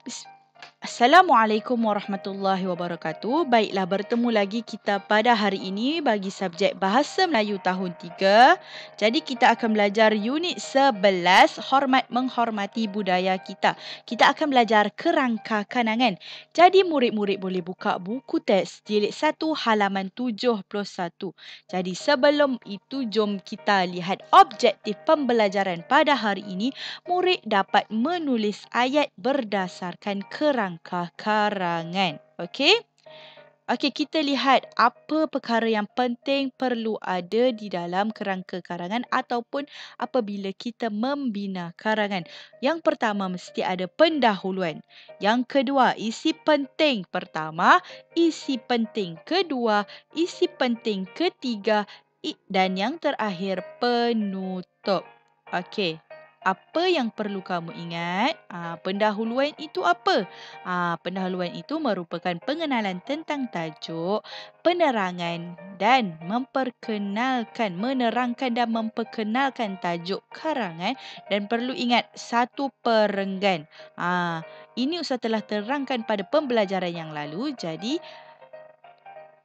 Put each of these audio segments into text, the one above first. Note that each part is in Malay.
Bis- Assalamualaikum warahmatullahi wabarakatuh. Baiklah, bertemu lagi kita pada hari ini bagi subjek Bahasa Melayu tahun 3. Jadi kita akan belajar unit 11, Hormat Menghormati Budaya Kita. Kita akan belajar kerangka kanangan. Jadi murid-murid boleh buka buku teks jilid 1 halaman 71. Jadi sebelum itu jom kita lihat objektif pembelajaran pada hari ini. Murid dapat menulis ayat berdasarkan kerangka karangan. Okey? Okey, kita lihat apa perkara yang penting perlu ada di dalam kerangka karangan ataupun apabila kita membina karangan. Yang pertama mesti ada pendahuluan. Yang kedua, isi penting pertama, isi penting kedua, isi penting ketiga dan yang terakhir penutup. Okey. Apa yang perlu kamu ingat? Pendahuluan itu apa? Pendahuluan itu merupakan pengenalan tentang tajuk, penerangan dan menerangkan dan memperkenalkan tajuk karangan dan perlu ingat satu perenggan. Ini Ustaz telah terangkan pada pembelajaran yang lalu. Jadi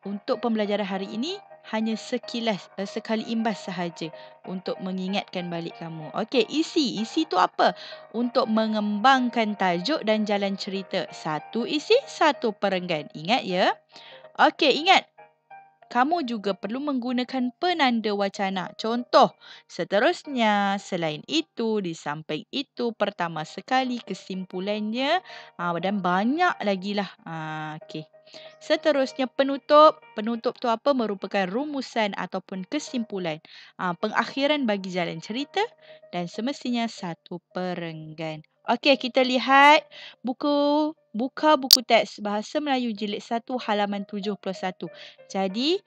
untuk pembelajaran hari ini hanya sekilas, sekali imbas sahaja untuk mengingatkan balik kamu. Okey, isi. Isi tu apa? Untuk mengembangkan tajuk dan jalan cerita. Satu isi, satu perenggan. Ingat ya. Okey, ingat. Kamu juga perlu menggunakan penanda wacana. Contoh, seterusnya, selain itu, di samping itu, pertama sekali, kesimpulannya, dan banyak lagi lah. Okey. Seterusnya, penutup. Penutup tu apa? Merupakan rumusan ataupun kesimpulan. Pengakhiran bagi jalan cerita dan semestinya satu perenggan. Okey, kita lihat buka buku teks Bahasa Melayu jilid 1 halaman 71. Jadi,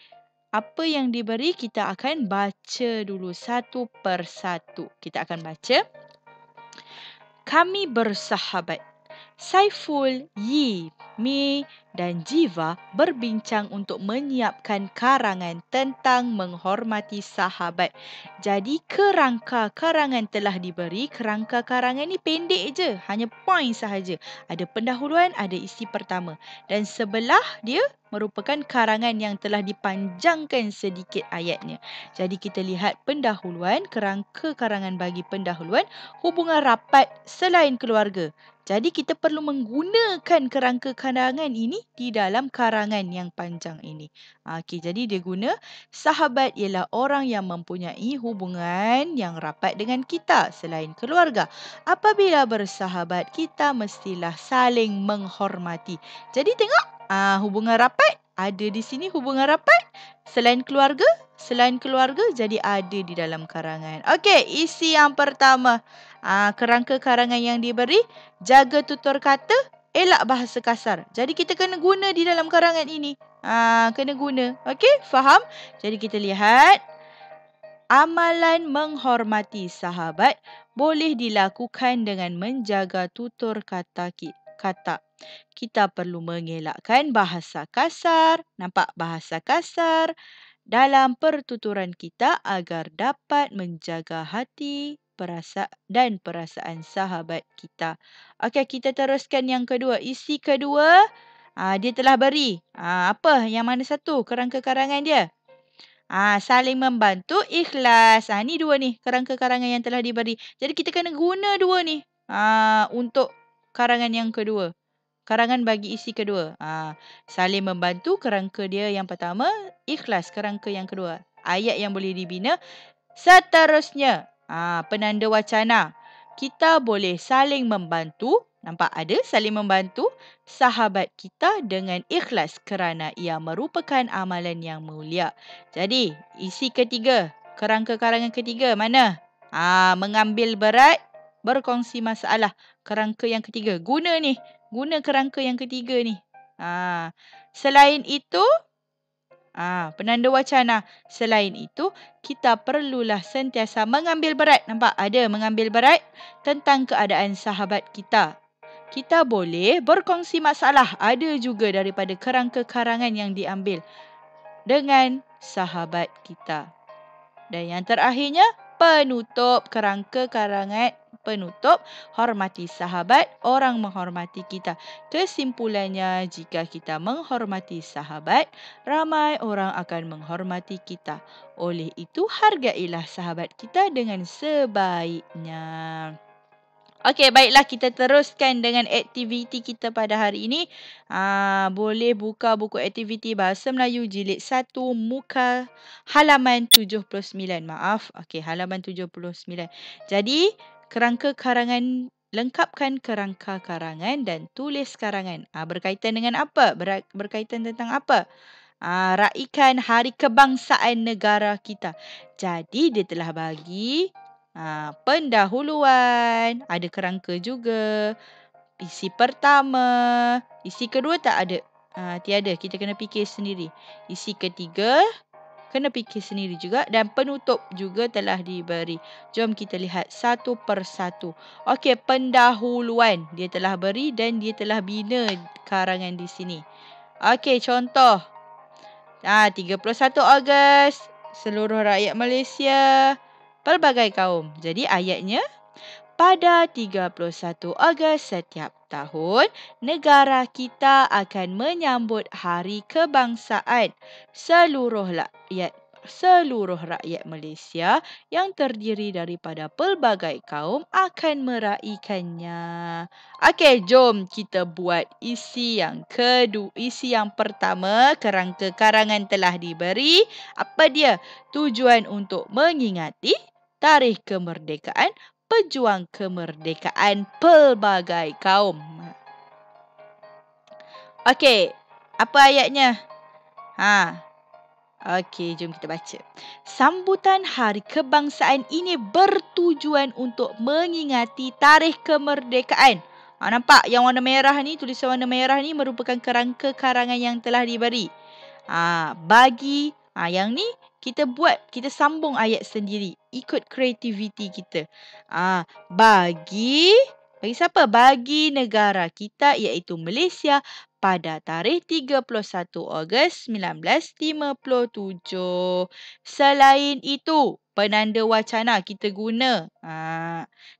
apa yang diberi kita akan baca dulu satu persatu. Kita akan baca. Kami bersahabat. Saiful, Yi, Mi dan Jiva berbincang untuk menyiapkan karangan tentang menghormati sahabat. Jadi kerangka karangan telah diberi. Kerangka karangan ni pendek je. Hanya point sahaja. Ada pendahuluan, ada isi pertama. Dan sebelah dia merupakan karangan yang telah dipanjangkan sedikit ayatnya. Jadi kita lihat pendahuluan, kerangka karangan bagi pendahuluan, hubungan rapat selain keluarga. Jadi kita perlu menggunakan kerangka karangan ini di dalam karangan yang panjang ini. Okey, jadi dia guna sahabat ialah orang yang mempunyai hubungan yang rapat dengan kita selain keluarga. Apabila bersahabat, kita mestilah saling menghormati. Jadi tengok, hubungan rapat ada di sini, hubungan rapat selain keluarga. Selain keluarga jadi ada di dalam karangan. Okey, isi yang pertama. Kerangka karangan yang diberi, jaga tutur kata, elak bahasa kasar. Jadi kita kena guna di dalam karangan ini. Kena guna. Okey, faham? Jadi kita lihat. Amalan menghormati sahabat boleh dilakukan dengan menjaga tutur kata. Kita perlu mengelakkan bahasa kasar. Nampak bahasa kasar dalam pertuturan kita agar dapat menjaga hati dan perasaan sahabat kita. Okey, kita teruskan yang kedua. Isi kedua, dia telah beri. Apa? Yang mana satu? Kerangka karangan dia. Saling membantu, ikhlas. Ni dua ni, kerangka karangan yang telah diberi. Jadi kita kena guna dua ni. Untuk karangan yang kedua. Karangan bagi isi kedua. Saling membantu, kerangka dia yang pertama. Ikhlas, kerangka yang kedua. Ayat yang boleh dibina. Seterusnya, penanda wacana. Kita boleh saling membantu. Nampak ada saling membantu sahabat kita dengan ikhlas kerana ia merupakan amalan yang mulia. Jadi, isi ketiga. Kerangka karangan ketiga mana? Mengambil berat, berkongsi masalah. Kerangka yang ketiga. Guna ni. Guna kerangka yang ketiga ni. Selain itu, penanda wacana. Selain itu, kita perlulah sentiasa mengambil berat. Nampak? Ada mengambil berat tentang keadaan sahabat kita. Kita boleh berkongsi masalah. Ada juga daripada kerangka karangan yang diambil dengan sahabat kita. Dan yang terakhirnya, penutup kerangka karangan Penutup, hormati sahabat, orang menghormati kita. Kesimpulannya, jika kita menghormati sahabat, ramai orang akan menghormati kita. Oleh itu, hargailah sahabat kita dengan sebaiknya. Okey, baiklah kita teruskan dengan aktiviti kita pada hari ini. Boleh buka buku aktiviti Bahasa Melayu jilid 1 muka halaman 79. Maaf. Okey, halaman 79. Jadi, kerangka karangan, lengkapkan kerangka karangan dan tulis karangan. Berkaitan dengan apa? Berkaitan tentang apa? Raikan Hari Kebangsaan negara kita. Jadi, dia telah bagi pendahuluan, ada kerangka juga. Isi pertama, isi kedua tak ada. Tiada, kita kena fikir sendiri. Isi ketiga, kena fikir sendiri juga. Dan penutup juga telah diberi. Jom kita lihat satu persatu. Okey, pendahuluan. Dia telah beri dan dia telah bina karangan di sini. Okey, contoh. 31 Ogos, seluruh rakyat Malaysia, pelbagai kaum. Jadi ayatnya, pada 31 Ogos setiap tahun, negara kita akan menyambut Hari Kebangsaan. Seluruh rakyat Malaysia yang terdiri daripada pelbagai kaum akan meraikannya. Okey, jom kita buat isi yang kedua. Isi yang pertama, kerangka karangan telah diberi. Apa dia? Tujuan untuk mengingati tarikh kemerdekaan, pejuang kemerdekaan pelbagai kaum. Okey, apa ayatnya? Okey, jom kita baca. Sambutan Hari Kebangsaan ini bertujuan untuk mengingati tarikh kemerdekaan. Nampak yang warna merah ni, tulisan warna merah ni merupakan kerangka karangan yang telah diberi. Yang ni kita buat, kita sambung ayat sendiri. Ikut kreativiti kita. Bagi siapa? Bagi negara kita iaitu Malaysia pada tarikh 31 Ogos 1957. Selain itu, penanda wacana kita guna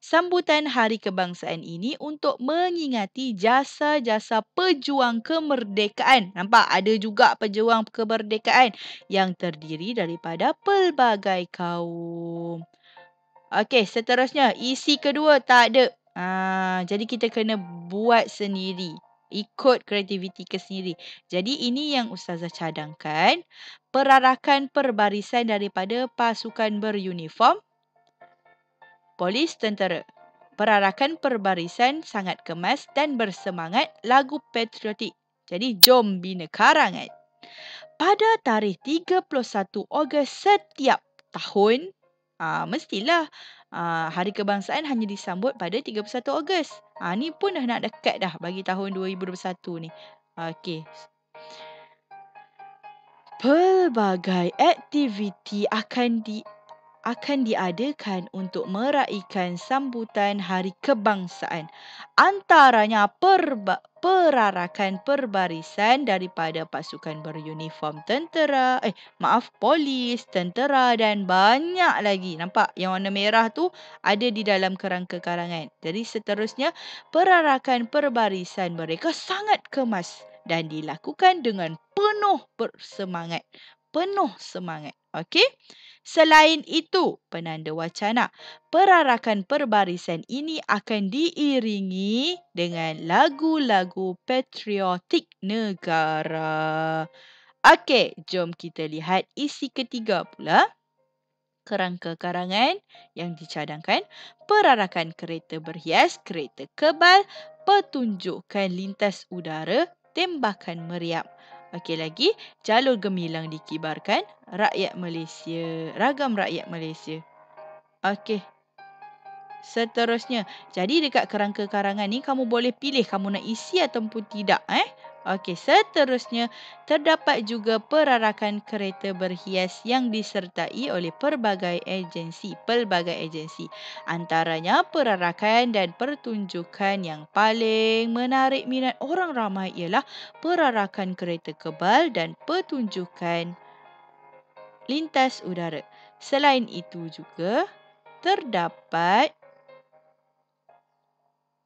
sambutan Hari Kebangsaan ini untuk mengingati jasa-jasa pejuang kemerdekaan. Nampak? Ada juga pejuang kemerdekaan yang terdiri daripada pelbagai kaum. Okey, seterusnya. Isi kedua tak ada. Jadi kita kena buat sendiri. Ikut kreativiti ke sendiri. Jadi ini yang Ustazah cadangkan. Perarakan perbarisan daripada pasukan beruniform, polis, tentera. Perarakan perbarisan sangat kemas dan bersemangat, lagu patriotik. Jadi jom bina karangan. Pada tarikh 31 Ogos setiap tahun, mestilah Hari Kebangsaan hanya disambut pada 31 Ogos. Ni pun dah nak dekat dah bagi tahun 2021 ni. Okey. Pelbagai aktiviti akan diadakan untuk meraikan sambutan Hari Kebangsaan. Antaranya perarakan perbarisan daripada pasukan beruniform polis, tentera dan banyak lagi. Nampak yang warna merah tu ada di dalam kerangka karangan. Jadi seterusnya, perarakan perbarisan mereka sangat kemas dan dilakukan dengan penuh bersemangat. Penuh semangat. Okey? Selain itu, penanda wacana, perarakan perbarisan ini akan diiringi dengan lagu-lagu patriotik negara. Okey, jom kita lihat isi ketiga pula. Kerangka karangan yang dicadangkan, perarakan kereta berhias, kereta kebal, pertunjukan lintas udara, tembakan meriam. Okey lagi, jalur gemilang dikibarkan, rakyat Malaysia, ragam rakyat Malaysia. Okey. Seterusnya, jadi dekat kerangka karangan ni kamu boleh pilih kamu nak isi ataupun tidak. Okey, seterusnya terdapat juga perarakan kereta berhias yang disertai oleh pelbagai agensi. Antaranya perarakan dan pertunjukan yang paling menarik minat orang ramai ialah perarakan kereta kebal dan pertunjukan lintas udara. Selain itu juga terdapat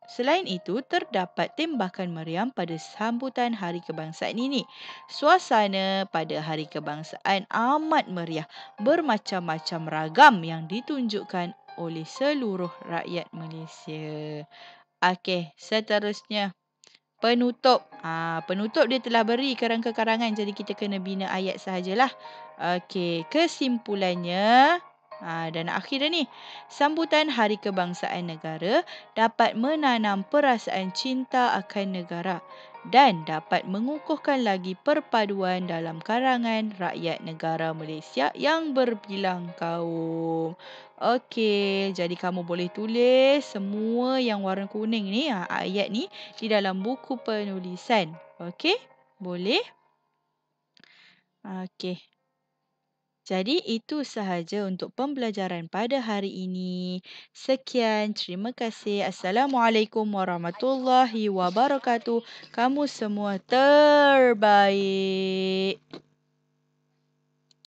Selain itu, terdapat tembakan meriam pada sambutan Hari Kebangsaan ini. Suasana pada Hari Kebangsaan amat meriah, bermacam-macam ragam yang ditunjukkan oleh seluruh rakyat Malaysia. Okey, seterusnya. Penutup. Penutup dia telah beri kerangka karangan, jadi kita kena bina ayat sahajalah. Okey, kesimpulannya dan akhir dah ni. Sambutan Hari Kebangsaan Negara dapat menanam perasaan cinta akan negara dan dapat mengukuhkan lagi perpaduan dalam karangan rakyat negara Malaysia yang berbilang kaum. Okey, jadi kamu boleh tulis semua yang warna kuning ni, ayat ni di dalam buku penulisan. Okey? Boleh? Okey. Jadi itu sahaja untuk pembelajaran pada hari ini. Sekian, terima kasih. Assalamualaikum warahmatullahi wabarakatuh. Kamu semua terbaik.